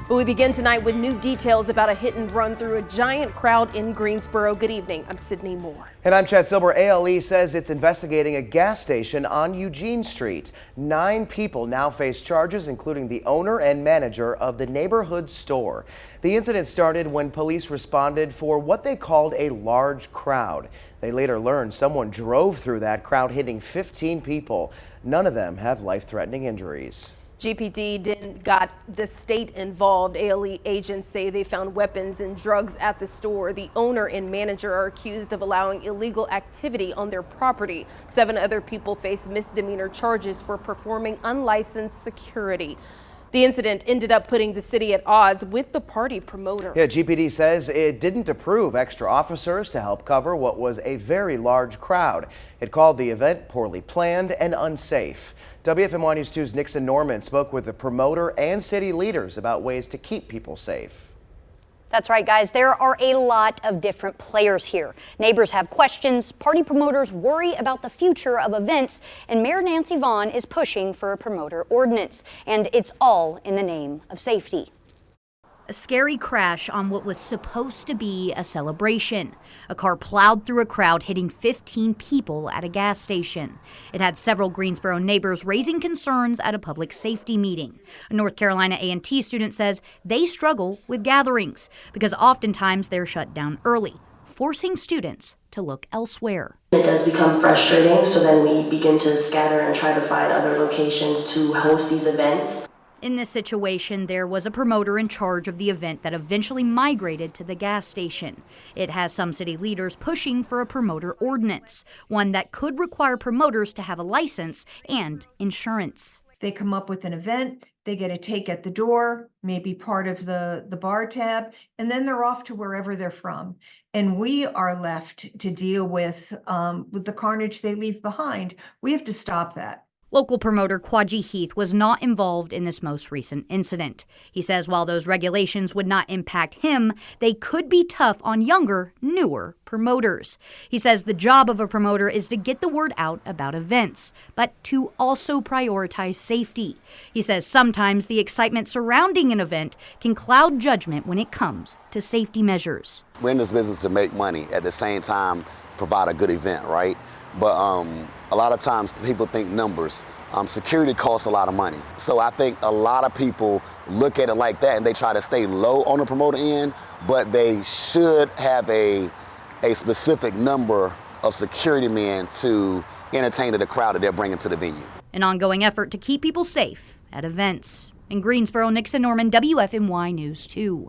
But we begin tonight with new details about a hit and run through a giant crowd in Greensboro. Good evening. I'm Sydney Moore. And I'm Chad Silber. ALE says it's investigating a gas station on Eugene Street. 9 people now face charges, including the owner and manager of the neighborhood store. The incident started when police responded for what they called a large crowd. They later learned someone drove through that crowd, hitting 15 people. None of them have life-threatening injuries. GPD got the state involved. ALE agents say they found weapons and drugs at the store. The owner and manager are accused of allowing illegal activity on their property. 7 other people face misdemeanor charges for performing unlicensed security. The incident ended up putting the city at odds with the party promoter. Yeah, GPD says it didn't approve extra officers to help cover what was a very large crowd. It called the event poorly planned and unsafe. WFMY News 2's Nixon Norman spoke with the promoter and city leaders about ways to keep people safe. That's right, guys. There are a lot of different players here. Neighbors have questions, party promoters worry about the future of events, and Mayor Nancy Vaughn is pushing for a promoter ordinance. And it's all in the name of safety. A scary crash on what was supposed to be a celebration. A car plowed through a crowd, hitting 15 people at a gas station. It had several Greensboro neighbors raising concerns at a public safety meeting. A North Carolina A&T student says they struggle with gatherings because oftentimes they're shut down early, forcing students to look elsewhere. It does become frustrating, so then we begin to scatter and try to find other locations to host these events. In this situation, there was a promoter in charge of the event that eventually migrated to the gas station. It has some city leaders pushing for a promoter ordinance, one that could require promoters to have a license and insurance. They come up with an event, they get a take at the door, maybe part of the bar tab, and then they're off to wherever they're from. And we are left to deal with the carnage they leave behind. We have to stop that. Local promoter Quadji Heath was not involved in this most recent incident. He says while those regulations would not impact him, they could be tough on younger, newer promoters. He says the job of a promoter is to get the word out about events, but to also prioritize safety. He says sometimes the excitement surrounding an event can cloud judgment when it comes to safety measures. We're in this business to make money, at the same time provide a good event, right? But a lot of times people think numbers. Security costs a lot of money. So I think a lot of people look at it like that and they try to stay low on the promoter end, but they should have a specific number of security men to entertain the crowd that they're bringing to the venue. An ongoing effort to keep people safe at events. In Greensboro, Nixon Norman, WFMY News 2.